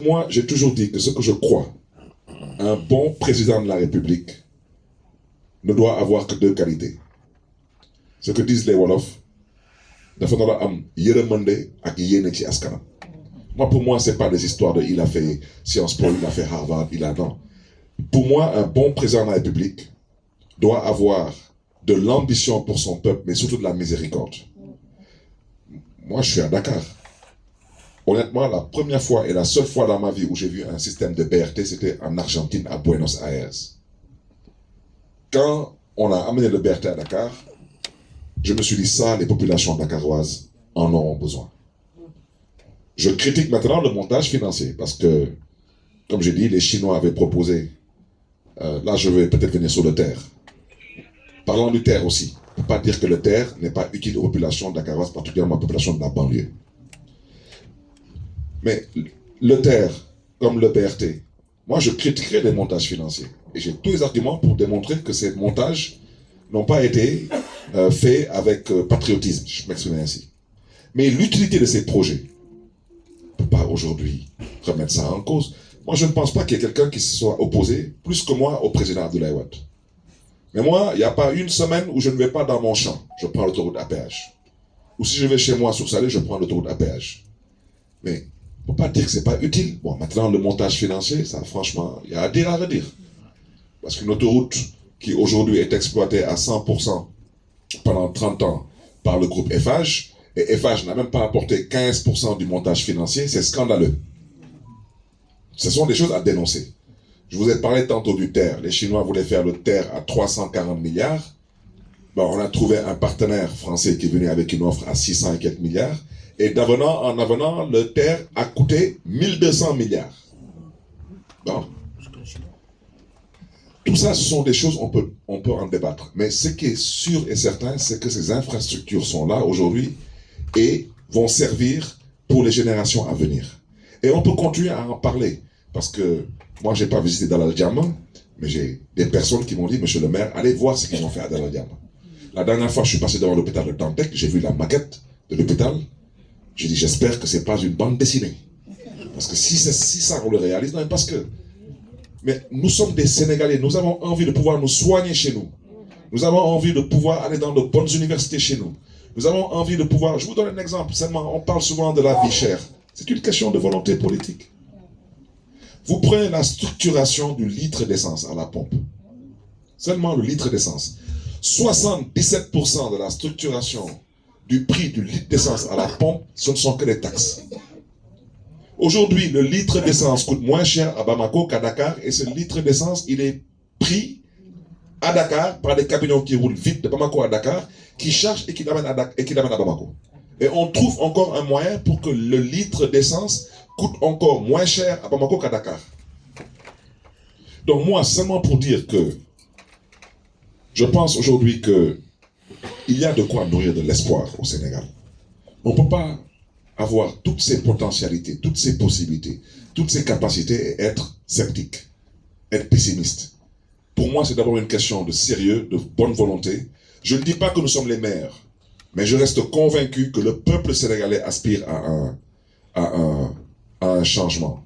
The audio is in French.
Moi, j'ai toujours dit que ce que je crois, un bon président de la République ne doit avoir que deux qualités. Ce que disent les Wolofs, dafa nar a am yërmande ak yéene ci askanam. Moi, pour moi, c'est pas des histoires de il a fait Sciences Po, il a fait Harvard, il a non. Pour moi, un bon président de la République doit avoir de l'ambition pour son peuple, mais surtout de la miséricorde. Moi, je suis à Dakar. Honnêtement, la première fois et la seule fois dans ma vie où j'ai vu un système de BRT, c'était en Argentine, à Buenos Aires. Quand on a amené le BRT à Dakar, je me suis dit ça, les populations dakaroises en auront besoin. Je critique maintenant le montage financier parce que, comme j'ai dit, les Chinois avaient proposé, là je vais peut-être venir sur le terre. Parlons du terre aussi. On ne peut pas dire que le terre n'est pas utile aux populations dakaroises, particulièrement aux populations de la banlieue. Mais le terre, comme le BRT, moi je critiquerai les montages financiers. Et j'ai tous les arguments pour démontrer que ces montages n'ont pas été faits avec patriotisme, je m'exprime ainsi. Mais l'utilité de ces projets, on ne peut pas aujourd'hui remettre ça en cause. Moi je ne pense pas qu'il y ait quelqu'un qui se soit opposé, plus que moi, au président Abdoulaye Wade. Mais moi, il n'y a pas une semaine où je ne vais pas dans mon champ, je prends l'autoroute à péage. Ou si je vais chez moi sur Salé, je prends l'autoroute à péage. Mais on ne peut pas dire que ce n'est pas utile. Bon, maintenant, le montage financier, ça, franchement, il y a à dire, à redire. Parce qu'une autoroute qui aujourd'hui est exploitée à 100% pendant 30 ans par le groupe Eiffage, et Eiffage n'a même pas apporté 15% du montage financier, c'est scandaleux. Ce sont des choses à dénoncer. Je vous ai parlé tantôt du terre. Les Chinois voulaient faire le terre à 340 milliards. Bon, on a trouvé un partenaire français qui est venu avec une offre à 600 et quelques milliards. Et en avenant, le terre a coûté 1200 milliards. Bon. Tout ça, ce sont des choses, on peut en débattre. Mais ce qui est sûr et certain, c'est que ces infrastructures sont là aujourd'hui et vont servir pour les générations à venir. Et on peut continuer à en parler. Parce que moi, je n'ai pas visité Dalal Jammeh, mais j'ai des personnes qui m'ont dit, monsieur le maire, allez voir ce qu'ils ont fait à Dalal Jammeh. La dernière fois, je suis passé devant l'hôpital de Dantec, j'ai vu la maquette de l'hôpital. J'ai dit, j'espère que ce n'est pas une bande dessinée. Parce que si ça, on le réalise, non, parce que... Mais nous sommes des Sénégalais, nous avons envie de pouvoir nous soigner chez nous. Nous avons envie de pouvoir aller dans de bonnes universités chez nous. Nous avons envie de pouvoir... Je vous donne un exemple, seulement, on parle souvent de la vie chère. C'est une question de volonté politique. Vous prenez la structuration du litre d'essence à la pompe. Seulement le litre d'essence. 77% de la structuration du prix du litre d'essence à la pompe, ce ne sont que des taxes. Aujourd'hui, le litre d'essence coûte moins cher à Bamako qu'à Dakar, et ce litre d'essence, il est pris à Dakar par des camions qui roulent vite de Bamako à Dakar, qui chargent et qui l'amènent à Bamako. Et on trouve encore un moyen pour que le litre d'essence coûte encore moins cher à Bamako qu'à Dakar. Donc moi, seulement pour dire que je pense aujourd'hui que il y a de quoi nourrir de l'espoir au Sénégal. On ne peut pas avoir toutes ces potentialités, toutes ces possibilités, toutes ces capacités et être sceptique, être pessimiste. Pour moi, c'est d'abord une question de sérieux, de bonne volonté. Je ne dis pas que nous sommes les meilleurs, mais je reste convaincu que le peuple sénégalais aspire à un changement.